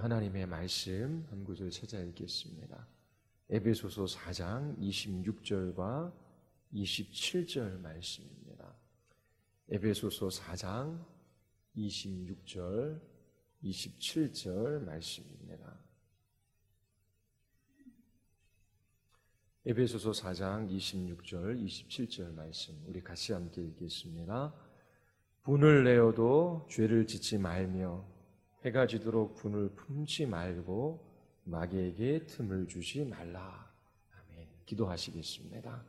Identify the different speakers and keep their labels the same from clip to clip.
Speaker 1: 하나님의 말씀 한 구절 찾아 읽겠습니다. 에베소서 4장 26절과 27절 말씀입니다. 에베소서 4장 26절, 27절 말씀입니다. 에베소서 4장 26절, 27절 말씀 우리 같이 함께 읽겠습니다. 분을 내어도 죄를 짓지 말며 해가 지도록 분을 품지 말고 마귀에게 틈을 주지 말라. 아멘. 기도하시겠습니다.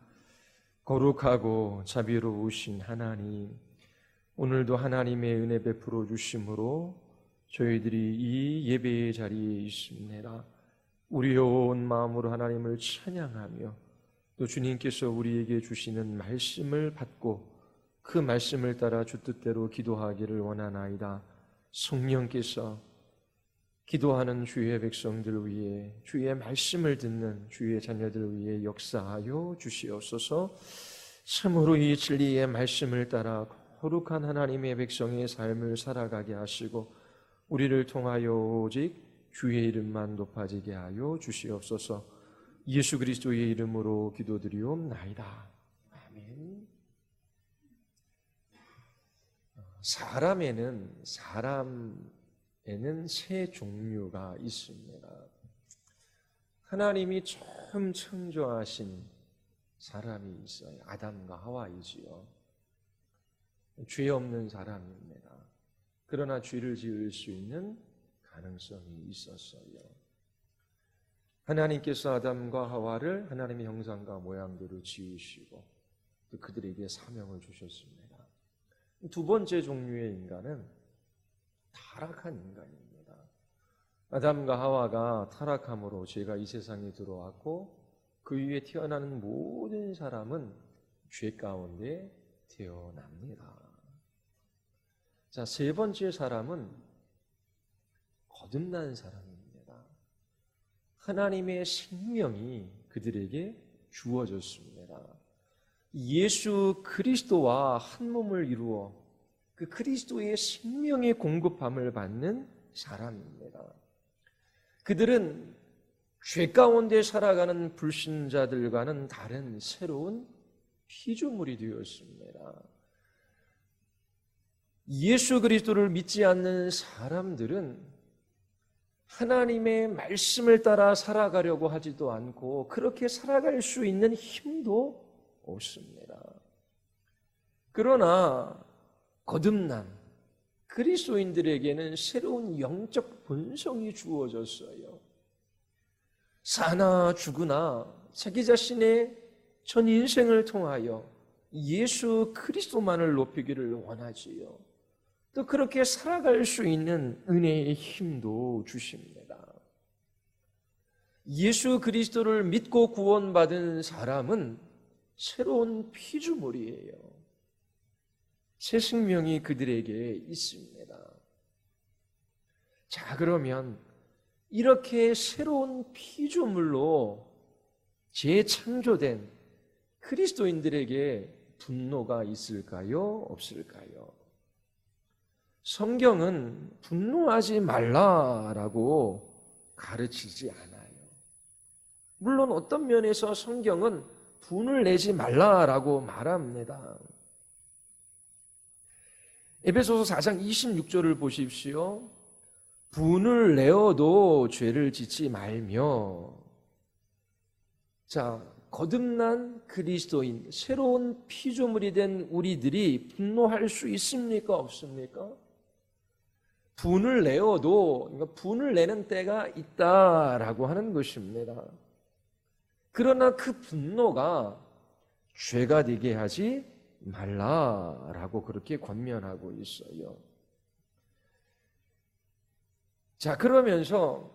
Speaker 1: 거룩하고 자비로우신 하나님, 오늘도 하나님의 은혜 베풀어 주심으로 저희들이 이 예배의 자리에 있습니다. 우리의 온 마음으로 하나님을 찬양하며 또 주님께서 우리에게 주시는 말씀을 받고 그 말씀을 따라 주 뜻대로 기도하기를 원하나이다. 성령께서 기도하는 주의 백성들 위해, 주의 말씀을 듣는 주의 자녀들 위해 역사하여 주시옵소서. 참으로 이 진리의 말씀을 따라 거룩한 하나님의 백성의 삶을 살아가게 하시고 우리를 통하여 오직 주의 이름만 높아지게 하여 주시옵소서. 예수 그리스도의 이름으로 기도드리옵나이다. 아멘. 사람에는 세 종류가 있습니다. 하나님이 처음 창조하신 사람이 있어요. 아담과 하와이지요. 죄 없는 사람입니다. 그러나 죄를 지을 수 있는 가능성이 있었어요. 하나님께서 아담과 하와를 하나님의 형상과 모양대로 지으시고 또 그들에게 사명을 주셨습니다. 두 번째 종류의 인간은 타락한 인간입니다. 아담과 하와가 타락함으로 죄가 이 세상에 들어왔고 그 위에 태어나는 모든 사람은 죄 가운데 태어납니다. 자, 세 번째 사람은 거듭난 사람입니다. 하나님의 생명이 그들에게 주어졌습니다. 예수 그리스도와 한 몸을 이루어 그 그리스도의 생명의 공급함을 받는 사람입니다. 그들은 죄 가운데 살아가는 불신자들과는 다른 새로운 피조물이 되었습니다. 예수 그리스도를 믿지 않는 사람들은 하나님의 말씀을 따라 살아가려고 하지도 않고 그렇게 살아갈 수 있는 힘도 없습니다. 그러나 거듭난 그리스도인들에게는 새로운 영적 본성이 주어졌어요. 사나 죽으나 자기 자신의 전 인생을 통하여 예수 그리스도만을 높이기를 원하지요. 또 그렇게 살아갈 수 있는 은혜의 힘도 주십니다. 예수 그리스도를 믿고 구원받은 사람은 새로운 피조물이에요. 새 생명이 그들에게 있습니다. 자, 그러면 이렇게 새로운 피조물로 재창조된 그리스도인들에게 분노가 있을까요? 없을까요? 성경은 분노하지 말라라고 가르치지 않아요. 물론 어떤 면에서 성경은 분을 내지 말라라고 말합니다. 에베소서 4장 26절을 보십시오. 분을 내어도 죄를 짓지 말며. 자, 거듭난 그리스도인, 새로운 피조물이 된 우리들이 분노할 수 있습니까? 없습니까? 분을 내어도, 그러니까 분을 내는 때가 있다라고 하는 것입니다. 그러나 그 분노가 죄가 되게 하지 말라라고 그렇게 권면하고 있어요. 자, 그러면서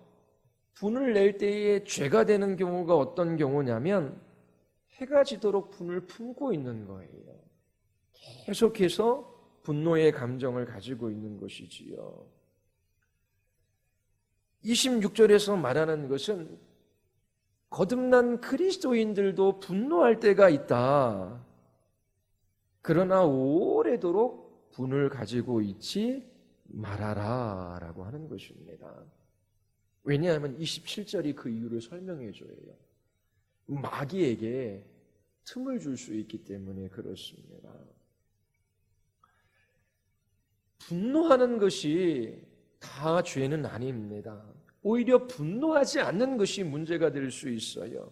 Speaker 1: 분을 낼 때에 죄가 되는 경우가 어떤 경우냐면 해가 지도록 분을 품고 있는 거예요. 계속해서 분노의 감정을 가지고 있는 것이지요. 26절에서 말하는 것은 거듭난 그리스도인들도 분노할 때가 있다. 그러나 오래도록 분을 가지고 있지 말아라 라고 하는 것입니다. 왜냐하면 27절이 그 이유를 설명해 줘요. 마귀에게 틈을 줄 수 있기 때문에 그렇습니다. 분노하는 것이 다 죄는 아닙니다. 오히려 분노하지 않는 것이 문제가 될 수 있어요.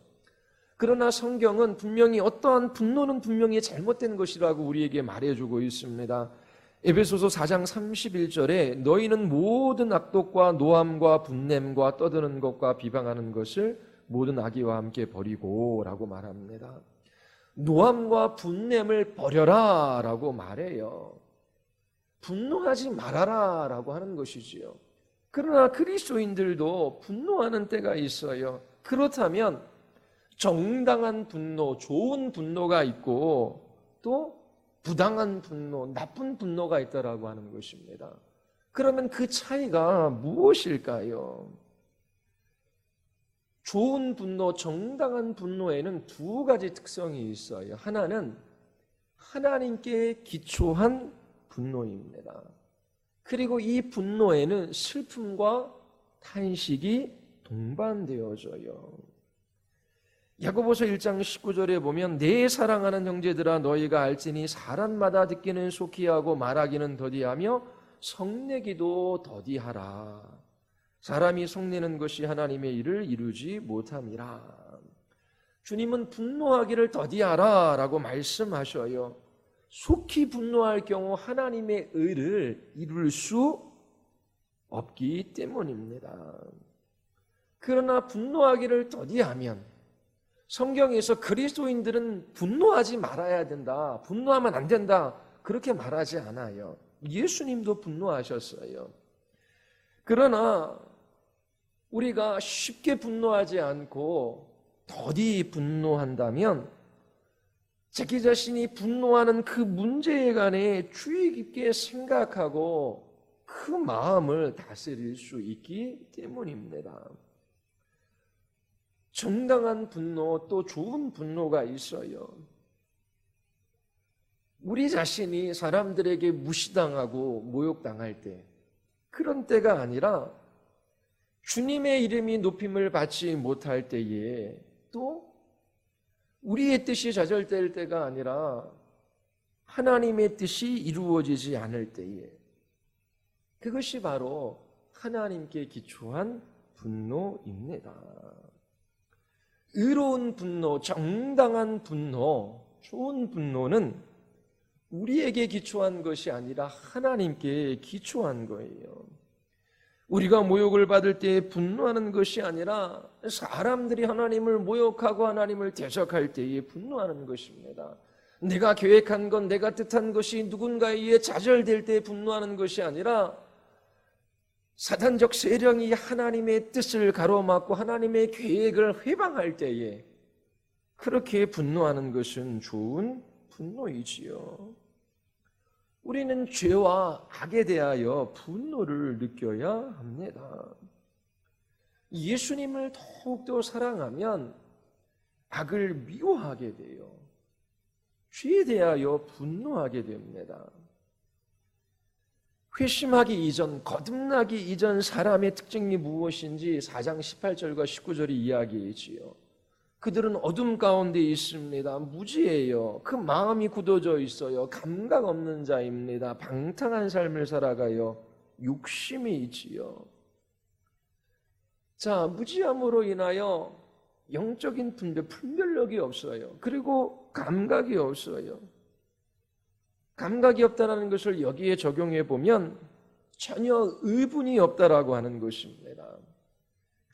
Speaker 1: 그러나 성경은 분명히 어떠한 분노는 분명히 잘못된 것이라고 우리에게 말해주고 있습니다. 에베소서 4장 31절에 너희는 모든 악독과 노함과 분냄과 떠드는 것과 비방하는 것을 모든 악의와 함께 버리고 라고 말합니다. 노함과 분냄을 버려라 라고 말해요. 분노하지 말아라 라고 하는 것이지요. 그러나 그리스도인들도 분노하는 때가 있어요. 그렇다면 정당한 분노, 좋은 분노가 있고 또 부당한 분노, 나쁜 분노가 있다라고 하는 것입니다. 그러면 그 차이가 무엇일까요? 좋은 분노, 정당한 분노에는 두 가지 특성이 있어요. 하나는 하나님께 기초한 분노입니다. 그리고 이 분노에는 슬픔과 탄식이 동반되어져요. 야고보서 1장 19절에 보면 내 사랑하는 형제들아 너희가 알지니 사람마다 듣기는 속히 하고 말하기는 더디하며 성내기도 더디하라. 사람이 성내는 것이 하나님의 일을 이루지 못함이라. 주님은 분노하기를 더디하라 라고 말씀하셔요. 속히 분노할 경우 하나님의 의를 이룰 수 없기 때문입니다. 그러나 분노하기를 더디하면 성경에서 그리스도인들은 분노하지 말아야 된다, 분노하면 안 된다 그렇게 말하지 않아요. 예수님도 분노하셨어요. 그러나 우리가 쉽게 분노하지 않고 더디 분노한다면 자기 자신이 분노하는 그 문제에 관해 주의 깊게 생각하고 그 마음을 다스릴 수 있기 때문입니다. 정당한 분노 또 좋은 분노가 있어요. 우리 자신이 사람들에게 무시당하고 모욕당할 때 그런 때가 아니라 주님의 이름이 높임을 받지 못할 때에 또 우리의 뜻이 좌절될 때가 아니라 하나님의 뜻이 이루어지지 않을 때에 그것이 바로 하나님께 기초한 분노입니다. 의로운 분노, 정당한 분노, 좋은 분노는 우리에게 기초한 것이 아니라 하나님께 기초한 거예요. 우리가 모욕을 받을 때 분노하는 것이 아니라 사람들이 하나님을 모욕하고 하나님을 대적할 때에 분노하는 것입니다. 내가 계획한 건 내가 뜻한 것이 누군가에 의해 좌절될 때 분노하는 것이 아니라 사단적 세력이 하나님의 뜻을 가로막고 하나님의 계획을 회방할 때에 그렇게 분노하는 것은 좋은 분노이지요. 우리는 죄와 악에 대하여 분노를 느껴야 합니다. 예수님을 더욱더 사랑하면 악을 미워하게 돼요. 죄에 대하여 분노하게 됩니다. 회심하기 이전, 거듭나기 이전 사람의 특징이 무엇인지 4장 18절과 19절이 이야기하지요. 그들은 어둠 가운데 있습니다. 무지해요. 그 마음이 굳어져 있어요. 감각 없는 자입니다. 방탕한 삶을 살아가요. 욕심이 있지요. 자, 무지함으로 인하여 영적인 분별력이 없어요. 그리고 감각이 없어요. 감각이 없다는 것을 여기에 적용해 보면 전혀 의분이 없다라고 하는 것입니다.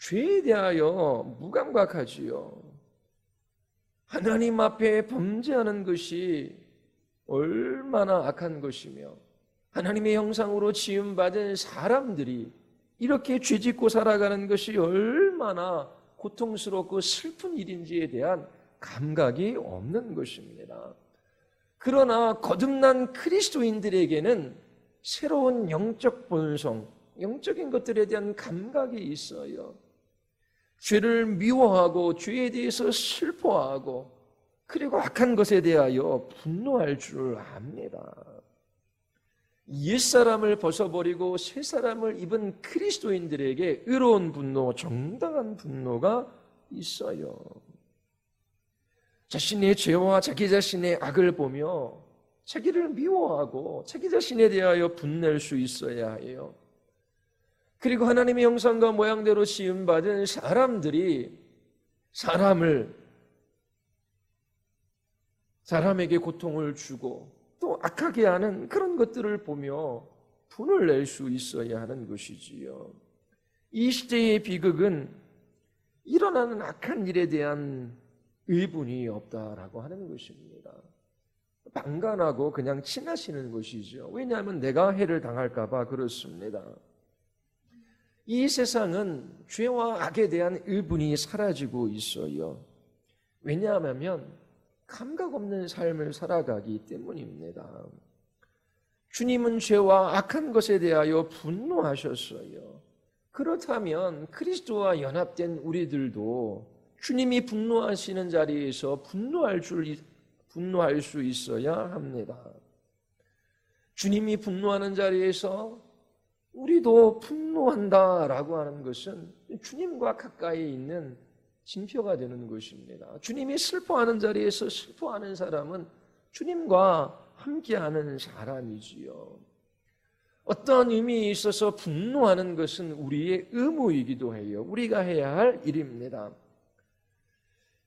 Speaker 1: 죄에 대하여 무감각하지요. 하나님 앞에 범죄하는 것이 얼마나 악한 것이며 하나님의 형상으로 지음받은 사람들이 이렇게 죄짓고 살아가는 것이 얼마나 고통스럽고 슬픈 일인지에 대한 감각이 없는 것입니다. 그러나 거듭난 그리스도인들에게는 새로운 영적 본성, 영적인 것들에 대한 감각이 있어요. 죄를 미워하고 죄에 대해서 슬퍼하고 그리고 악한 것에 대하여 분노할 줄 압니다. 옛사람을 벗어버리고 새 사람을 입은 그리스도인들에게 의로운 분노, 정당한 분노가 있어요. 자신의 죄와 자기 자신의 악을 보며 자기를 미워하고 자기 자신에 대하여 분낼 수 있어야 해요. 그리고 하나님의 형상과 모양대로 지음받은 사람들이 사람에게 고통을 주고 또 악하게 하는 그런 것들을 보며 분을 낼 수 있어야 하는 것이지요. 이 시대의 비극은 일어나는 악한 일에 대한 의분이 없다라고 하는 것입니다. 방관하고 그냥 지나치는 것이죠. 왜냐하면 내가 해를 당할까 봐 그렇습니다. 이 세상은 죄와 악에 대한 의분이 사라지고 있어요. 왜냐하면 감각 없는 삶을 살아가기 때문입니다. 주님은 죄와 악한 것에 대하여 분노하셨어요. 그렇다면 그리스도와 연합된 우리들도 주님이 분노하시는 자리에서 분노할 수 있어야 합니다. 주님이 분노하는 자리에서 우리도 분노한다라고 하는 것은 주님과 가까이 있는 징표가 되는 것입니다. 주님이 슬퍼하는 자리에서 슬퍼하는 사람은 주님과 함께하는 사람이지요. 어떠한 의미에 있어서 분노하는 것은 우리의 의무이기도 해요. 우리가 해야 할 일입니다.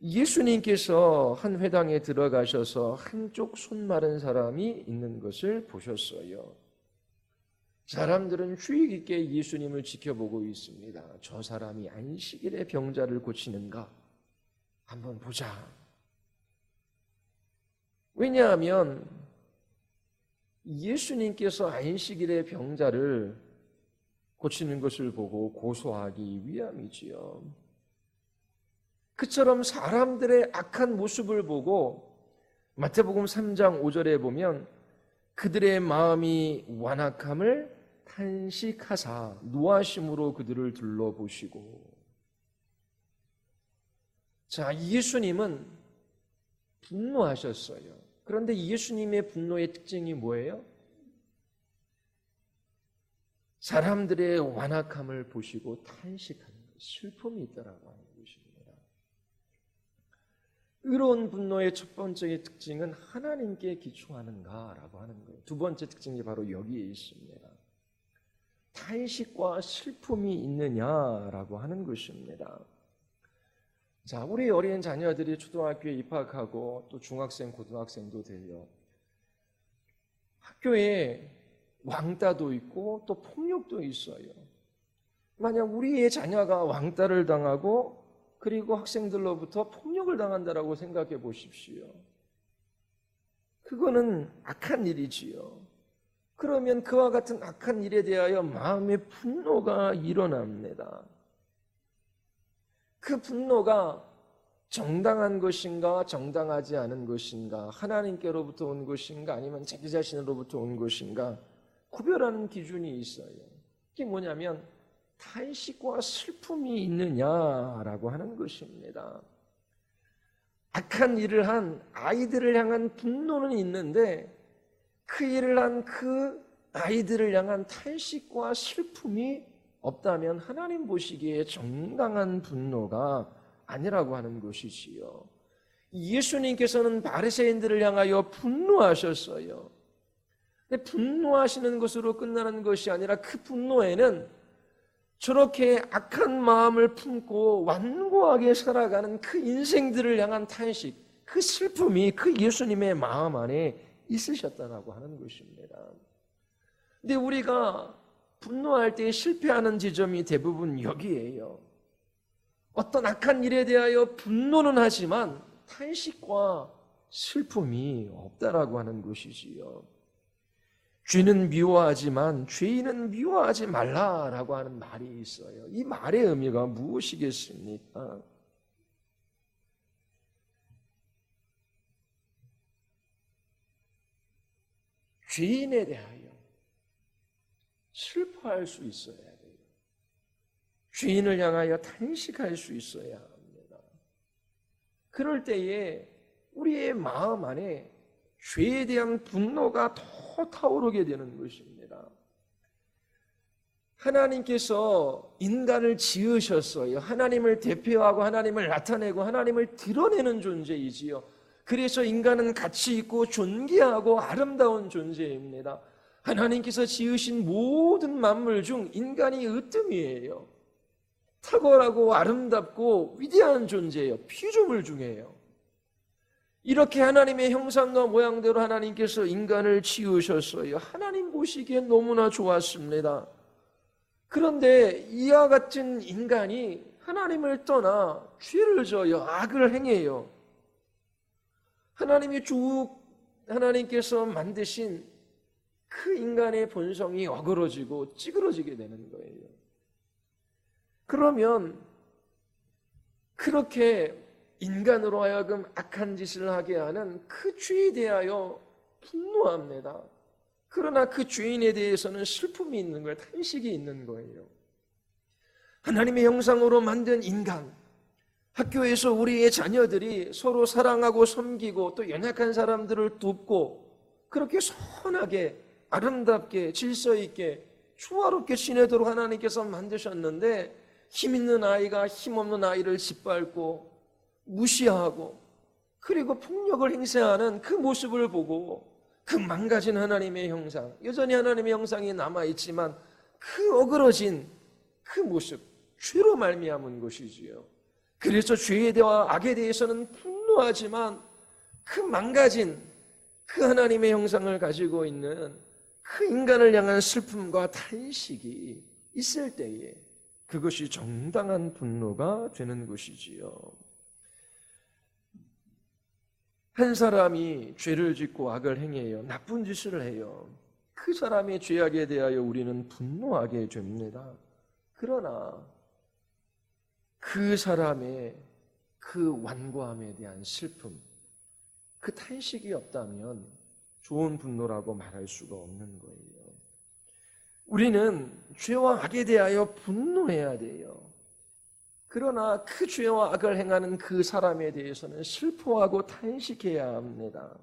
Speaker 1: 예수님께서 한 회당에 들어가셔서 한쪽 손 마른 사람이 있는 것을 보셨어요. 사람들은 주의 깊게 예수님을 지켜보고 있습니다. 저 사람이 안식일에 병자를 고치는가? 한번 보자. 왜냐하면 예수님께서 안식일에 병자를 고치는 것을 보고 고소하기 위함이지요. 그처럼 사람들의 악한 모습을 보고 마태복음 3장 5절에 보면 그들의 마음이 완악함을 탄식하사 노하심으로 그들을 둘러보시고. 자, 예수님은 분노하셨어요. 그런데 예수님의 분노의 특징이 뭐예요? 사람들의 완악함을 보시고 탄식하는 것, 슬픔이 있다라고 하는 것입니다. 의로운 분노의 첫 번째 특징은 하나님께 기초하는가라고 하는 거예요. 두 번째 특징이 바로 여기에 있습니다. 탄식과 슬픔이 있느냐라고 하는 것입니다. 자, 우리 어린 자녀들이 초등학교에 입학하고 또 중학생, 고등학생도 돼요. 학교에 왕따도 있고 또 폭력도 있어요. 만약 우리의 자녀가 왕따를 당하고 그리고 학생들로부터 폭력을 당한다라고 생각해 보십시오. 그거는 악한 일이지요. 그러면 그와 같은 악한 일에 대하여 마음의 분노가 일어납니다. 그 분노가 정당한 것인가 정당하지 않은 것인가, 하나님께로부터 온 것인가 아니면 자기 자신으로부터 온 것인가 구별하는 기준이 있어요. 그게 뭐냐면 탄식과 슬픔이 있느냐라고 하는 것입니다. 악한 일을 한 아이들을 향한 분노는 있는데 그 일을 한 그 아이들을 향한 탄식과 슬픔이 없다면 하나님 보시기에 정당한 분노가 아니라고 하는 것이지요. 예수님께서는 바리새인들을 향하여 분노하셨어요. 근데 분노하시는 것으로 끝나는 것이 아니라 그 분노에는 저렇게 악한 마음을 품고 완고하게 살아가는 그 인생들을 향한 탄식, 그 슬픔이 그 예수님의 마음 안에 있으셨다라고 하는 것입니다. 근데 우리가 분노할 때 실패하는 지점이 대부분 여기에요. 어떤 악한 일에 대하여 분노는 하지만 탄식과 슬픔이 없다라고 하는 것이지요. 죄는 미워하지만 죄인은 미워하지 말라라고 하는 말이 있어요. 이 말의 의미가 무엇이겠습니까? 죄인에 대하여 슬퍼할 수 있어야 돼요. 죄인을 향하여 탄식할 수 있어야 합니다. 그럴 때에 우리의 마음 안에 죄에 대한 분노가 더 타오르게 되는 것입니다. 하나님께서 인간을 지으셨어요. 하나님을 대표하고 하나님을 나타내고 하나님을 드러내는 존재이지요. 그래서 인간은 가치 있고 존귀하고 아름다운 존재입니다. 하나님께서 지으신 모든 만물 중 인간이 으뜸이에요. 탁월하고 아름답고 위대한 존재예요. 피조물 중에요. 이렇게 하나님의 형상과 모양대로 하나님께서 인간을 지으셨어요. 하나님 보시기엔 너무나 좋았습니다. 그런데 이와 같은 인간이 하나님을 떠나 죄를 져요. 악을 행해요. 하나님께서 만드신 그 인간의 본성이 어그러지고 찌그러지게 되는 거예요. 그러면 그렇게 인간으로 하여금 악한 짓을 하게 하는 그 죄에 대하여 분노합니다. 그러나 그 죄인에 대해서는 슬픔이 있는 거예요. 탄식이 있는 거예요. 하나님의 형상으로 만든 인간, 학교에서 우리의 자녀들이 서로 사랑하고 섬기고 또 연약한 사람들을 돕고 그렇게 선하게 아름답게 질서 있게 조화롭게 지내도록 하나님께서 만드셨는데 힘 있는 아이가 힘 없는 아이를 짓밟고 무시하고 그리고 폭력을 행사하는 그 모습을 보고 그 망가진 하나님의 형상, 여전히 하나님의 형상이 남아있지만 그 어그러진 그 모습, 죄로 말미암은 것이지요. 그래서 죄에 대와 악에 대해서는 분노하지만 그 망가진 그 하나님의 형상을 가지고 있는 그 인간을 향한 슬픔과 탄식이 있을 때에 그것이 정당한 분노가 되는 것이지요. 한 사람이 죄를 짓고 악을 행해요. 나쁜 짓을 해요. 그 사람의 죄악에 대하여 우리는 분노하게 됩니다. 그러나 그 사람의 그 완고함에 대한 슬픔, 그 탄식이 없다면 좋은 분노라고 말할 수가 없는 거예요. 우리는 죄와 악에 대하여 분노해야 돼요. 그러나 그 죄와 악을 행하는 그 사람에 대해서는 슬퍼하고 탄식해야 합니다.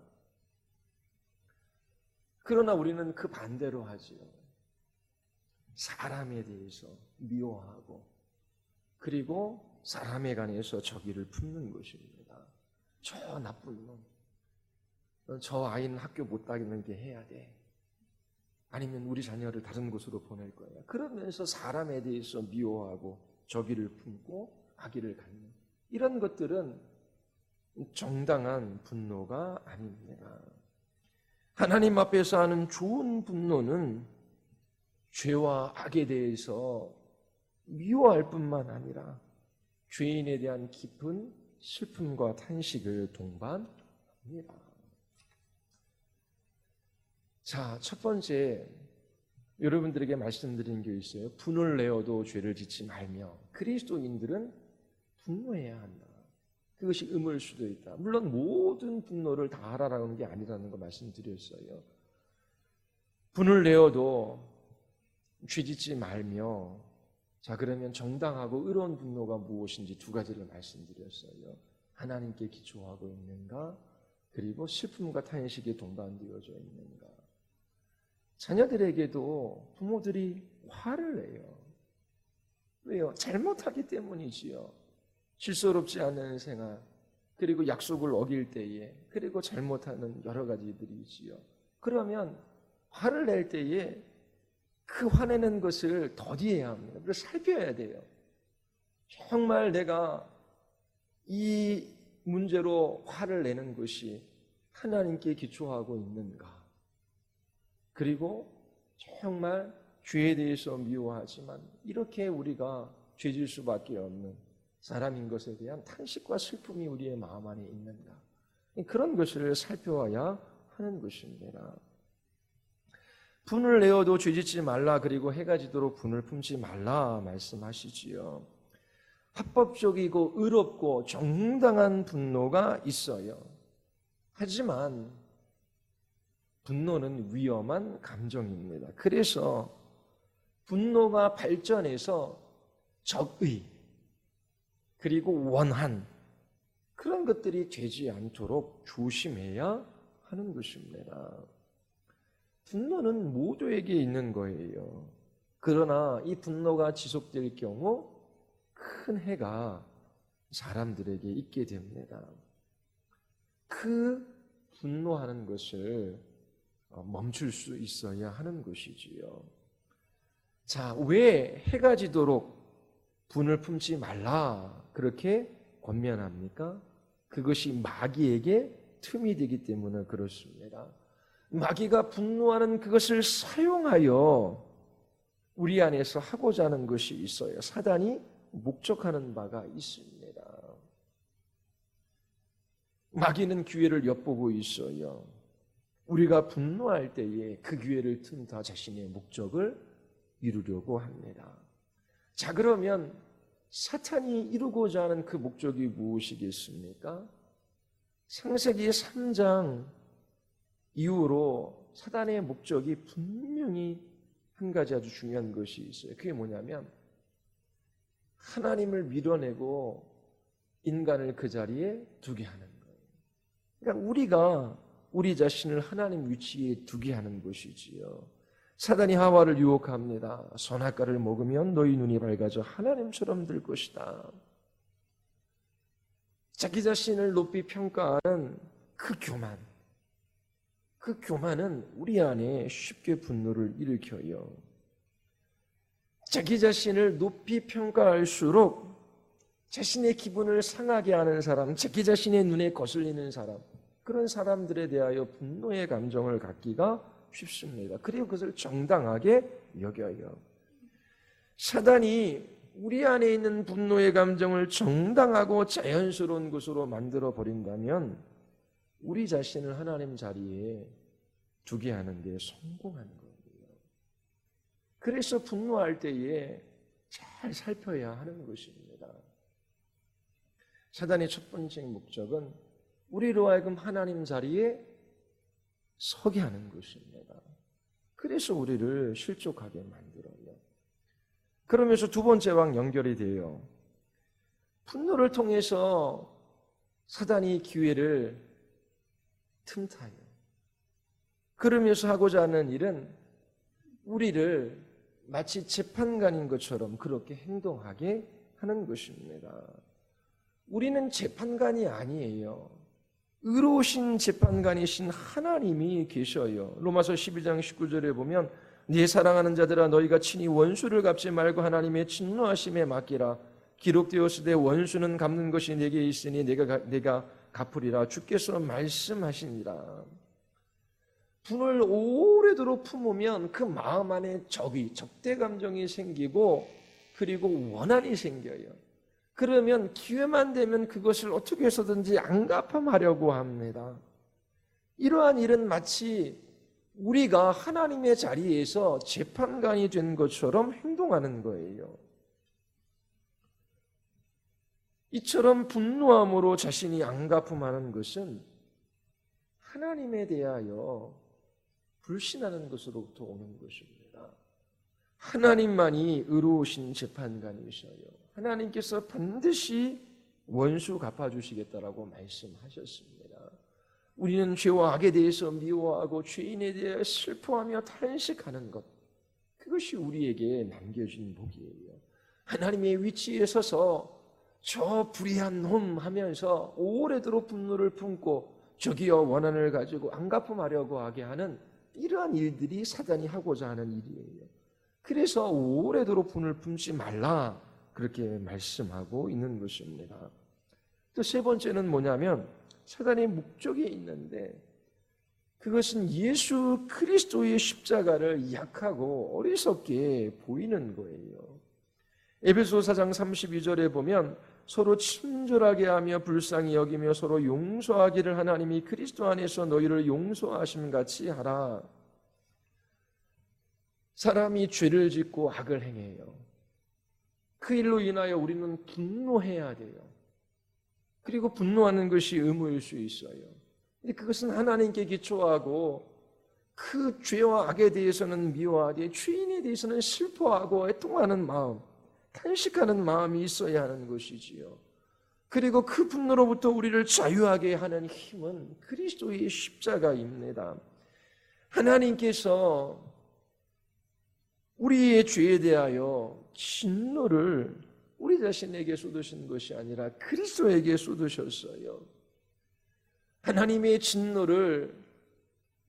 Speaker 1: 그러나 우리는 그 반대로 하지요. 사람에 대해서 미워하고 그리고 사람에 관해서 적의를 품는 것입니다. 저 나쁜 놈, 저 아이는 학교 못 다니게 해야 돼. 아니면 우리 자녀를 다른 곳으로 보낼 거야. 그러면서 사람에 대해서 미워하고 적의를 품고 악의를 갖는 이런 것들은 정당한 분노가 아닙니다. 하나님 앞에서 하는 좋은 분노는 죄와 악에 대해서 미워할 뿐만 아니라 죄인에 대한 깊은 슬픔과 탄식을 동반합니다. 자, 첫 번째 여러분들에게 말씀드린 게 있어요. 분을 내어도 죄를 짓지 말며 그리스도인들은 분노해야 한다. 그것이 의무일 수도 있다. 물론 모든 분노를 다 하라라는 게 아니라는 거 말씀드렸어요. 분을 내어도 죄 짓지 말며 자 그러면 정당하고 의로운 분노가 무엇인지 두 가지를 말씀드렸어요. 하나님께 기초하고 있는가 그리고 슬픔과 탄식이 동반되어져 있는가. 자녀들에게도 부모들이 화를 내요. 왜요? 잘못하기 때문이지요. 질서롭지 않은 생활, 그리고 약속을 어길 때에, 그리고 잘못하는 여러 가지들이지요. 그러면 화를 낼 때에 그 화내는 것을 더디해야 합니다. 그래서 살펴야 돼요. 정말 내가 이 문제로 화를 내는 것이 하나님께 기초하고 있는가? 그리고 정말 죄에 대해서 미워하지만 이렇게 우리가 죄질 수밖에 없는 사람인 것에 대한 탄식과 슬픔이 우리의 마음 안에 있는가? 그런 것을 살펴야 하는 것입니다. 분을 내어도 죄짓지 말라 그리고 해가 지도록 분을 품지 말라 말씀하시지요. 합법적이고 의롭고 정당한 분노가 있어요. 하지만 분노는 위험한 감정입니다. 그래서 분노가 발전해서 적의 그리고 원한 그런 것들이 되지 않도록 조심해야 하는 것입니다. 분노는 모두에게 있는 거예요. 그러나 이 분노가 지속될 경우 큰 해가 사람들에게 있게 됩니다. 그 분노하는 것을 멈출 수 있어야 하는 것이지요. 자, 왜 해가 지도록 분을 품지 말라 그렇게 권면합니까? 그것이 마귀에게 틈이 되기 때문에 그렇습니다. 마귀가 분노하는 그것을 사용하여 우리 안에서 하고자 하는 것이 있어요. 사단이 목적하는 바가 있습니다. 마귀는 기회를 엿보고 있어요. 우리가 분노할 때에 그 기회를 틈타 자신의 목적을 이루려고 합니다. 자, 그러면 사탄이 이루고자 하는 그 목적이 무엇이겠습니까? 창세기 3장 이후로 사단의 목적이 분명히 한 가지 아주 중요한 것이 있어요. 그게 뭐냐면 하나님을 밀어내고 인간을 그 자리에 두게 하는 거예요. 그러니까 우리가 우리 자신을 하나님 위치에 두게 하는 것이지요. 사단이 하와를 유혹합니다. 선악과를 먹으면 너희 눈이 밝아져 하나님처럼 될 것이다. 자기 자신을 높이 평가하는 그 교만은 우리 안에 쉽게 분노를 일으켜요. 자기 자신을 높이 평가할수록 자신의 기분을 상하게 하는 사람, 자기 자신의 눈에 거슬리는 사람, 그런 사람들에 대하여 분노의 감정을 갖기가 쉽습니다. 그리고 그것을 정당하게 여겨요. 사단이 우리 안에 있는 분노의 감정을 정당하고 자연스러운 것으로 만들어 버린다면 우리 자신을 하나님 자리에 두게 하는 데 성공한 거예요. 그래서 분노할 때에 잘 살펴야 하는 것입니다. 사단의 첫 번째 목적은 우리로 하여금 하나님 자리에 서게 하는 것입니다. 그래서 우리를 실족하게 만들어요. 그러면서 두 번째와 연결이 돼요. 분노를 통해서 사단이 기회를 틈타요. 그러면서 하고자 하는 일은 우리를 마치 재판관인 것처럼 그렇게 행동하게 하는 것입니다. 우리는 재판관이 아니에요. 의로우신 재판관이신 하나님이 계셔요. 로마서 12장 19절에 보면 네 사랑하는 자들아 너희가 친히 원수를 갚지 말고 하나님의 진노하심에 맡기라. 기록되었으되 원수는 갚는 것이 내게 있으니 내가 갚으리라. 주께서 말씀하시니라. 분을 오래도록 품으면 그 마음 안에 적대 감정이 생기고 그리고 원한이 생겨요. 그러면 기회만 되면 그것을 어떻게 해서든지 안갚음하려고 합니다. 이러한 일은 마치 우리가 하나님의 자리에서 재판관이 된 것처럼 행동하는 거예요. 이처럼 분노함으로 자신이 안갚음하는 것은 하나님에 대하여 불신하는 것으로부터 오는 것입니다. 하나님만이 의로우신 재판관이셔요. 하나님께서 반드시 원수 갚아주시겠다라고 말씀하셨습니다. 우리는 죄와 악에 대해서 미워하고 죄인에 대해 슬퍼하며 탄식하는 것, 그것이 우리에게 남겨진 복이에요. 하나님의 위치에 서서 저 불의한 놈 하면서 오래도록 분노를 품고 저기요 원한을 가지고 안갚음하려고 하게 하는 이러한 일들이 사단이 하고자 하는 일이에요. 그래서 오래도록 분을 품지 말라 그렇게 말씀하고 있는 것입니다. 또 세 번째는 뭐냐면 사단의 목적이 있는데 그것은 예수 그리스도의 십자가를 약하고 어리석게 보이는 거예요. 에베소서 4장 32절에 보면 서로 친절하게 하며 불쌍히 여기며 서로 용서하기를 하나님이 그리스도 안에서 너희를 용서하심 같이 하라. 사람이 죄를 짓고 악을 행해요. 그 일로 인하여 우리는 분노해야 돼요. 그리고 분노하는 것이 의무일 수 있어요. 근데 그것은 하나님께 기초하고 그 죄와 악에 대해서는 미워하되 죄인에 대해서는 슬퍼하고 애통하는 마음, 탄식하는 마음이 있어야 하는 것이지요. 그리고 그 분노로부터 우리를 자유하게 하는 힘은 그리스도의 십자가입니다. 하나님께서 우리의 죄에 대하여 진노를 우리 자신에게 쏟으신 것이 아니라 그리스도에게 쏟으셨어요. 하나님의 진노를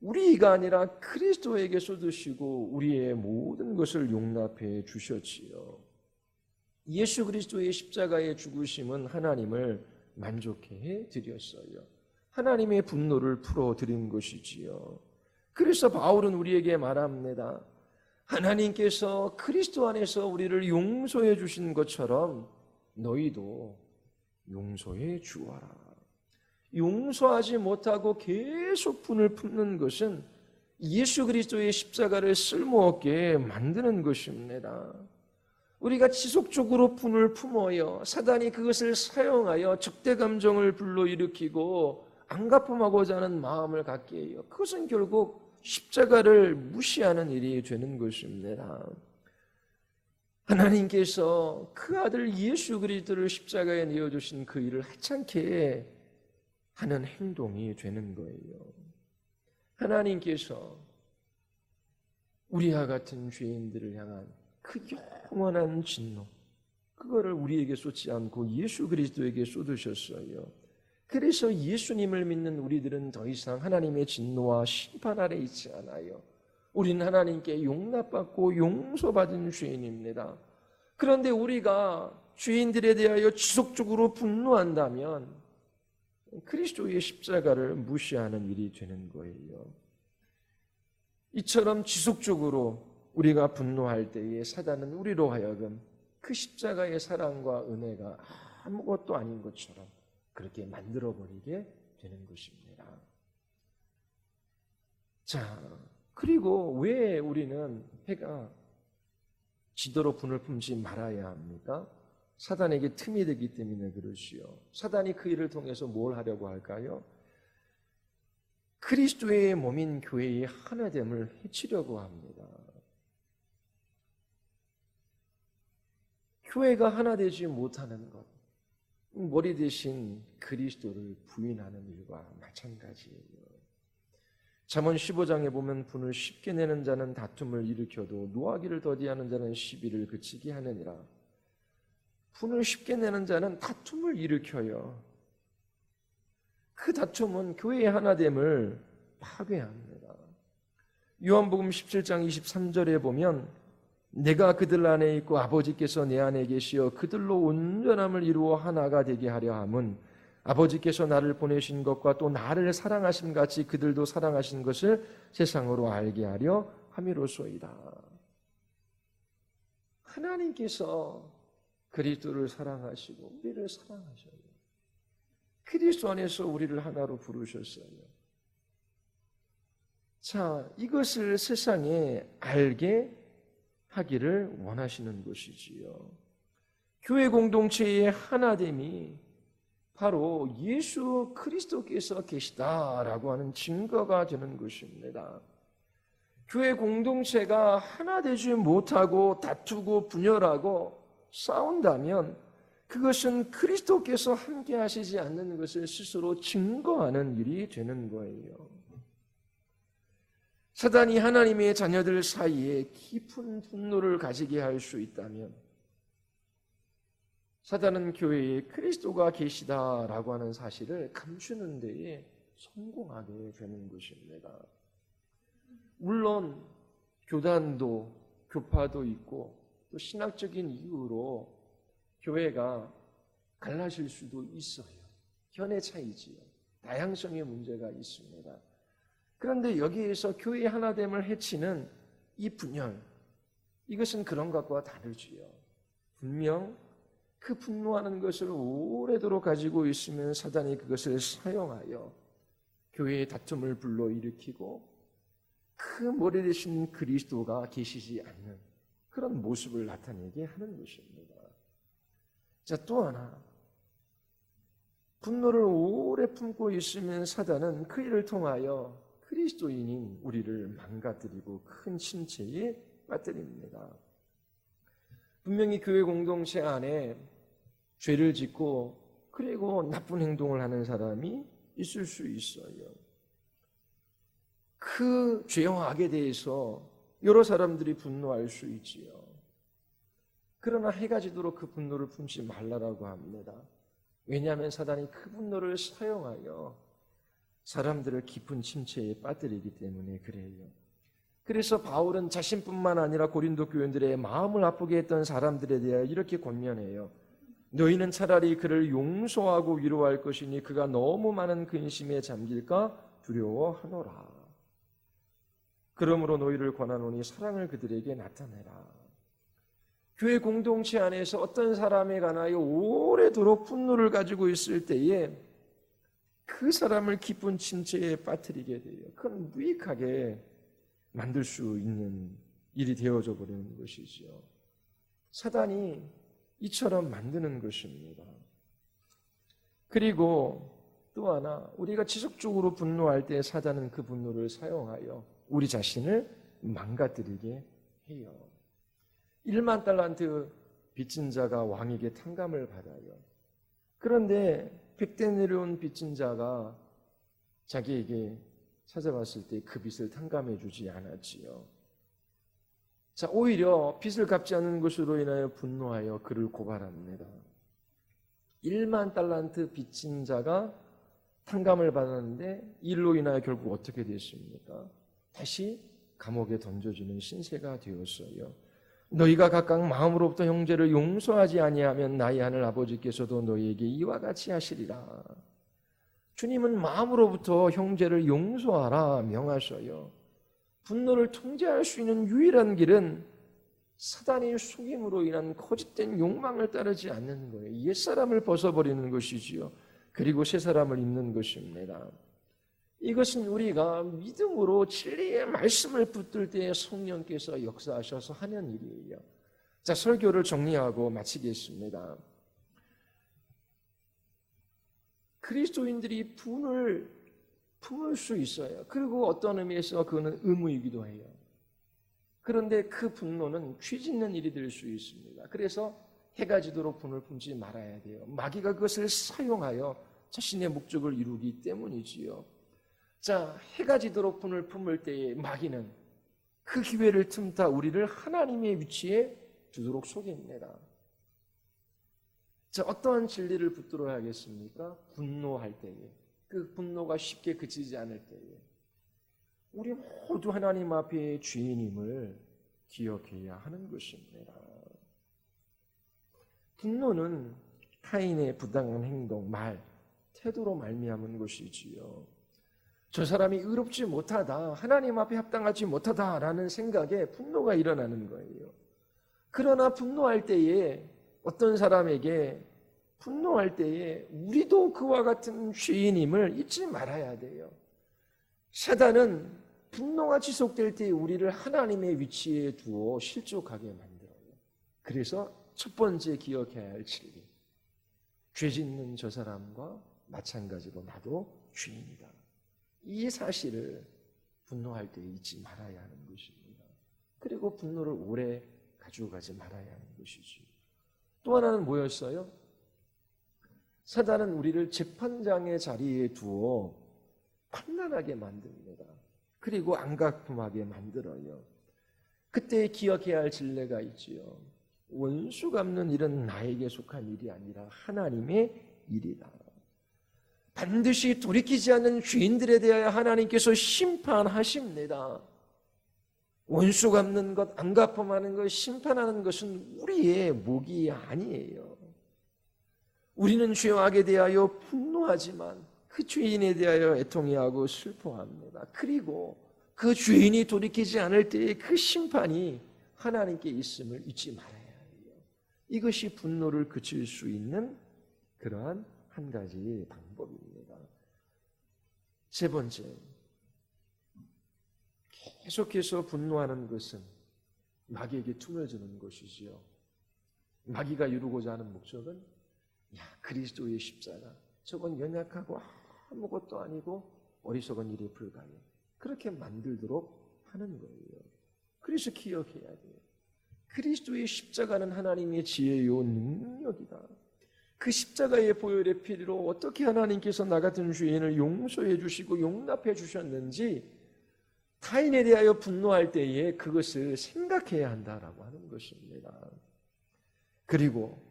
Speaker 1: 우리가 아니라 그리스도에게 쏟으시고 우리의 모든 것을 용납해 주셨지요. 예수 그리스도의 십자가의 죽으심은 하나님을 만족해 해 드렸어요. 하나님의 분노를 풀어 드린 것이지요. 그래서 바울은 우리에게 말합니다. 하나님께서 그리스도 안에서 우리를 용서해 주신 것처럼 너희도 용서해 주어라. 용서하지 못하고 계속 분을 품는 것은 예수 그리스도의 십자가를 쓸모없게 만드는 것입니다. 우리가 지속적으로 분을 품어요. 사단이 그것을 사용하여 적대 감정을 불러일으키고 앙가품하고자 하는 마음을 갖게 해요. 그것은 결국 십자가를 무시하는 일이 되는 것입니다. 하나님께서 그 아들 예수 그리스도를 십자가에 내어주신 그 일을 하찮게 하는 행동이 되는 거예요. 하나님께서 우리와 같은 죄인들을 향한 그 영원한 진노, 그거를 우리에게 쏟지 않고 예수 그리스도에게 쏟으셨어요. 그래서 예수님을 믿는 우리들은 더 이상 하나님의 진노와 심판 아래 있지 않아요. 우리는 하나님께 용납받고 용서받은 죄인입니다. 그런데 우리가 죄인들에 대하여 지속적으로 분노한다면 그리스도의 십자가를 무시하는 일이 되는 거예요. 이처럼 지속적으로 우리가 분노할 때에 사단은 우리로 하여금 그 십자가의 사랑과 은혜가 아무것도 아닌 것처럼 그렇게 만들어버리게 되는 것입니다. 자, 그리고 왜 우리는 해가 지도록 분을 품지 말아야 합니까? 사단에게 틈이 되기 때문에 그러시요. 사단이 그 일을 통해서 뭘 하려고 할까요? 그리스도의 몸인 교회의 하나됨을 해치려고 합니다. 교회가 하나 되지 못하는 것, 머리 대신 그리스도를 부인하는 일과 마찬가지예요. 잠언 15장에 보면 분을 쉽게 내는 자는 다툼을 일으켜도 노하기를 더디하는 자는 시비를 그치게 하느니라. 분을 쉽게 내는 자는 다툼을 일으켜요. 그 다툼은 교회의 하나됨을 파괴합니다. 요한복음 17장 23절에 보면 내가 그들 안에 있고 아버지께서 내 안에 계시어 그들로 온전함을 이루어 하나가 되게 하려 함은 아버지께서 나를 보내신 것과 또 나를 사랑하신 같이 그들도 사랑하신 것을 세상으로 알게 하려 함이로소이다. 하나님께서 그리스도를 사랑하시고 우리를 사랑하셔요. 그리스도 안에서 우리를 하나로 부르셨어요. 자, 이것을 세상에 알게 하기를 원하시는 것이지요. 교회 공동체의 하나됨이 바로 예수 그리스도께서 계시다라고 하는 증거가 되는 것입니다. 교회 공동체가 하나 되지 못하고 다투고 분열하고 싸운다면 그것은 그리스도께서 함께 하시지 않는 것을 스스로 증거하는 일이 되는 거예요. 사단이 하나님의 자녀들 사이에 깊은 분노를 가지게 할 수 있다면 사단은 교회에 그리스도가 계시다라고 하는 사실을 감추는 데에 성공하게 되는 것입니다. 물론 교단도 교파도 있고 또 신학적인 이유로 교회가 갈라질 수도 있어요. 견해 차이지요. 다양성의 문제가 있습니다. 그런데 여기에서 교회의 하나됨을 해치는 이 분열, 이것은 그런 것과 다르지요. 분명 그 분노하는 것을 오래도록 가지고 있으면 사단이 그것을 사용하여 교회의 다툼을 불러일으키고 그 머리 대신 그리스도가 계시지 않는 그런 모습을 나타내게 하는 것입니다. 자, 또 하나, 분노를 오래 품고 있으면 사단은 그 일을 통하여 그리스도인인 우리를 망가뜨리고 큰 침체에 빠뜨립니다. 분명히 교회 공동체 안에 죄를 짓고 그리고 나쁜 행동을 하는 사람이 있을 수 있어요. 그 죄와 악에 대해서 여러 사람들이 분노할 수 있지요. 그러나 해가 지도록 그 분노를 품지 말라라고 합니다. 왜냐하면 사단이 그 분노를 사용하여 사람들을 깊은 침체에 빠뜨리기 때문에 그래요. 그래서 바울은 자신뿐만 아니라 고린도 교인들의 마음을 아프게 했던 사람들에 대하여 이렇게 권면해요. 너희는 차라리 그를 용서하고 위로할 것이니 그가 너무 많은 근심에 잠길까 두려워하노라. 그러므로 너희를 권하노니 사랑을 그들에게 나타내라. 교회 공동체 안에서 어떤 사람에 관하여 오래도록 분노를 가지고 있을 때에 그 사람을 깊은 침체에 빠뜨리게 돼요. 그건 무익하게 만들 수 있는 일이 되어져 버리는 것이죠. 사단이 이처럼 만드는 것입니다. 그리고 또 하나, 우리가 지속적으로 분노할 때 사단은 그 분노를 사용하여 우리 자신을 망가뜨리게 해요. 1만 달란트 빚진 자가 왕에게 탕감을 받아요. 그런데 100대 내려온 빚진 자가 자기에게 찾아왔을 때 그 빚을 탕감해 주지 않았지요. 자, 오히려 빚을 갚지 않는 것으로 인하여 분노하여 그를 고발합니다. 1만 달란트 빚진 자가 탕감을 받았는데 일로 인하여 결국 어떻게 됐습니까? 다시 감옥에 던져지는 신세가 되었어요. 너희가 각각 마음으로부터 형제를 용서하지 아니하면 나의 하늘 아버지께서도 너희에게 이와 같이 하시리라. 주님은 마음으로부터 형제를 용서하라 명하셔요. 분노를 통제할 수 있는 유일한 길은 사단의 속임으로 인한 거짓된 욕망을 따르지 않는 거예요. 옛사람을 벗어버리는 것이지요. 그리고 새 사람을 입는 것입니다. 이것은 우리가 믿음으로 진리의 말씀을 붙들 때 성령께서 역사하셔서 하는 일이에요. 자, 설교를 정리하고 마치겠습니다. 그리스도인들이 분을 품을 수 있어요. 그리고 어떤 의미에서 그거는 의무이기도 해요. 그런데 그 분노는 쥐짓는 일이 될 수 있습니다. 그래서 해가 지도록 분을 품지 말아야 돼요. 마귀가 그것을 사용하여 자신의 목적을 이루기 때문이지요. 자, 해가 지도록 분을 품을 때에 마귀는 그 기회를 틈타 우리를 하나님의 위치에 두도록 속입니다. 자, 어떠한 진리를 붙들어야 하겠습니까? 분노할 때에, 그 분노가 쉽게 그치지 않을 때에 우리 모두 하나님 앞에 죄인임을 기억해야 하는 것입니다. 분노는 타인의 부당한 행동, 말, 태도로 말미암은 것이지요. 저 사람이 의롭지 못하다, 하나님 앞에 합당하지 못하다라는 생각에 분노가 일어나는 거예요. 그러나 분노할 때에 어떤 사람에게 분노할 때에 우리도 그와 같은 죄인임을 잊지 말아야 돼요. 사단은 분노가 지속될 때 우리를 하나님의 위치에 두어 실족하게 만들어요. 그래서 첫 번째 기억해야 할 진리, 죄 짓는 저 사람과 마찬가지로 나도 죄인이다. 이 사실을 분노할 때 잊지 말아야 하는 것입니다. 그리고 분노를 오래 가지고 가지 말아야 하는 것이죠. 또 하나는 뭐였어요? 사단은 우리를 재판장의 자리에 두어 판단하게 만듭니다. 그리고 안가품하게 만들어요. 그때 기억해야 할 진리가 있지요. 원수 갚는 일은 나에게 속한 일이 아니라 하나님의 일이다. 반드시 돌이키지 않는 죄인들에 대하여 하나님께서 심판하십니다. 원수 갚는 것, 안가품하는 것, 심판하는 것은 우리의 몫이 아니에요. 우리는 죄와 악에 대하여 분노하지만 그 죄인에 대하여 애통해하고 슬퍼합니다. 그리고 그 죄인이 돌이키지 않을 때의 그 심판이 하나님께 있음을 잊지 말아야 해요. 이것이 분노를 그칠 수 있는 그러한 한 가지 방법입니다. 세 번째, 계속해서 분노하는 것은 마귀에게 틈을 주는 것이지요. 마귀가 이루고자 하는 목적은 그리스도의 십자가, 저건 연약하고 아무것도 아니고 어리석은 일에 불과해. 그렇게 만들도록 하는 거예요. 그래서 기억해야 돼요. 그리스도의 십자가는 하나님의 지혜요 능력이다. 그 십자가의 보혈의 피로 어떻게 하나님께서 나 같은 죄인을 용서해 주시고 용납해 주셨는지 타인에 대하여 분노할 때에 그것을 생각해야 한다라고 하는 것입니다. 그리고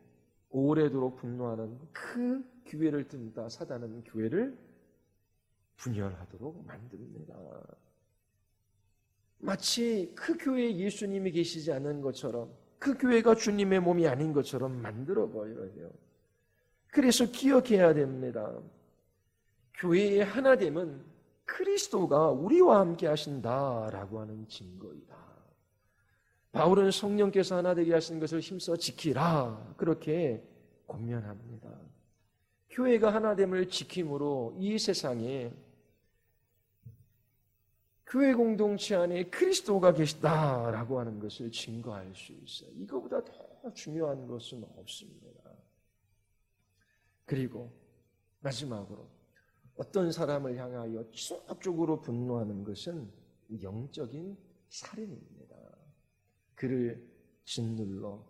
Speaker 1: 오래도록 분노하는 그 기회를 뜬다 사단은 교회를 분열하도록 만듭니다. 마치 그 교회에 예수님이 계시지 않은 것처럼, 그 교회가 주님의 몸이 아닌 것처럼 만들어버려요. 그래서 기억해야 됩니다. 교회의 하나됨은 그리스도가 우리와 함께 하신다라고 하는 증거이다. 바울은 성령께서 하나 되게 하신 것을 힘써 지키라, 그렇게 권면합니다. 교회가 하나됨을 지킴으로 이 세상에 교회 공동체 안에 그리스도가 계시다라고 하는 것을 증거할 수 있어요. 이거보다 더 중요한 것은 없습니다. 그리고 마지막으로 어떤 사람을 향하여 지속적으로 분노하는 것은 영적인 살인입니다. 그를 짓눌러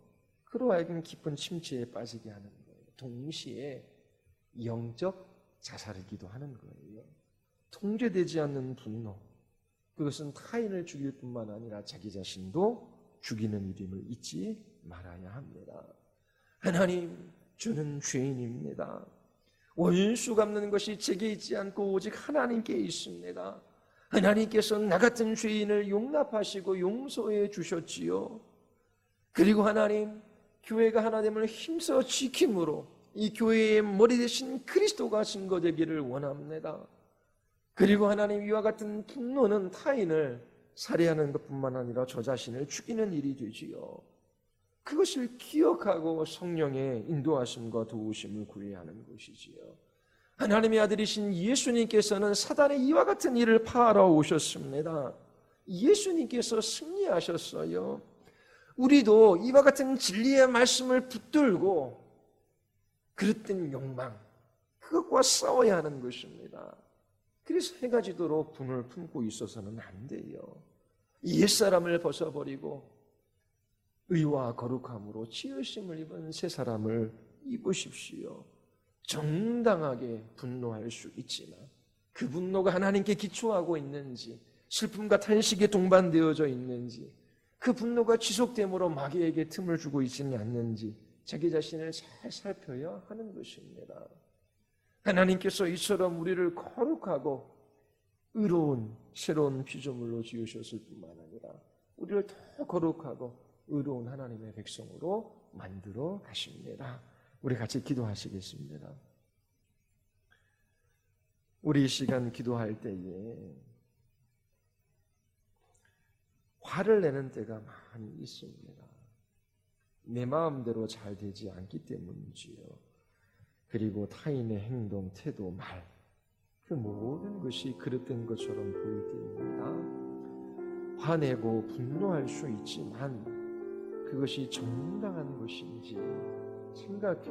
Speaker 1: 그로 하여금 깊은 침체에 빠지게 하는 거예요. 동시에 영적 자살이기도 하는 거예요. 통제되지 않는 분노, 그것은 타인을 죽일 뿐만 아니라 자기 자신도 죽이는 일임을 잊지 말아야 합니다. 하나님, 저는 죄인입니다. 원수 갚는 것이 제게 있지 않고 오직 하나님께 있습니다. 하나님께서 나 같은 죄인을 용납하시고 용서해 주셨지요. 그리고 하나님, 교회가 하나됨을 힘써 지킴으로 이 교회의 머리 대신 그리스도가 증거되기를 원합니다. 그리고 하나님, 이와 같은 분노는 타인을 살해하는 것뿐만 아니라 저 자신을 죽이는 일이 되지요. 그것을 기억하고 성령의 인도하심과 도우심을 구해야 하는 것이지요. 하나님의 아들이신 예수님께서는 사단의 이와 같은 일을 파하러 오셨습니다. 예수님께서 승리하셨어요. 우리도 이와 같은 진리의 말씀을 붙들고 그릇된 욕망, 그것과 싸워야 하는 것입니다. 그래서 해가 지도록 분을 품고 있어서는 안 돼요. 옛사람을 벗어버리고 의와 거룩함으로 지으심을 입은 새 사람을 입으십시오. 정당하게 분노할 수 있지만 그 분노가 하나님께 기초하고 있는지, 슬픔과 탄식에 동반되어져 있는지, 그 분노가 지속됨으로 마귀에게 틈을 주고 있지는 않는지 자기 자신을 잘 살펴야 하는 것입니다. 하나님께서 이처럼 우리를 거룩하고 의로운 새로운 피조물로 지으셨을 뿐만 아니라 우리를 더 거룩하고 의로운 하나님의 백성으로 만들어 가십니다. 우리 같이 기도하시겠습니다. 우리 이 시간 기도할 때에 화를 내는 때가 많이 있습니다. 내 마음대로 잘 되지 않기 때문이지요. 그리고 타인의 행동, 태도, 말, 그 모든 것이 그릇된 것처럼 보일 때입니다. 화내고 분노할 수 있지만 그것이 정당한 것인지 생각해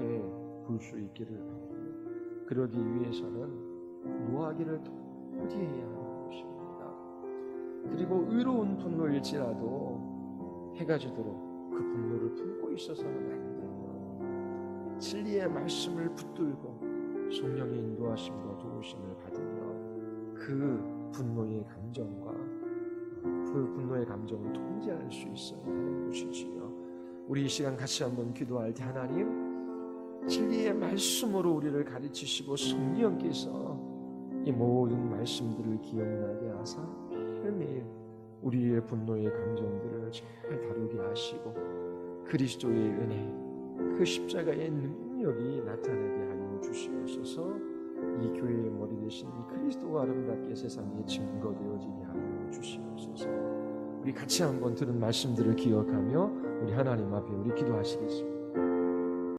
Speaker 1: 볼 수 있기를 바랍니다. 그러기 위해서는 노하기를 도리해야 하는 것입니다. 그리고 의로운 분노일지라도 해가 지도록 그 분노를 품고 있어서는 안 돼요. 진리의 말씀을 붙들고 성령의 인도하심과 도우심을 받으며 그 분노의 감정과 그 분노의 감정을 통제할 수 있어야 하는 것이지요. 우리 이 시간 같이 한번 기도할 때 하나님, 진리의 말씀으로 우리를 가르치시고 성령께서 이 모든 말씀들을 기억나게 하사 매일매일 우리의 분노의 감정들을 잘 다루게 하시고 그리스도의 은혜, 그 십자가의 능력이 나타나게 하여 주시옵소서. 이 교회의 머리 대신 이 그리스도가 아름답게 세상에 증거되어지게 하여 주시옵소서. 우리 같이 한번 들은 말씀들을 기억하며 우리 하나님 앞에 우리 기도하시겠습니다.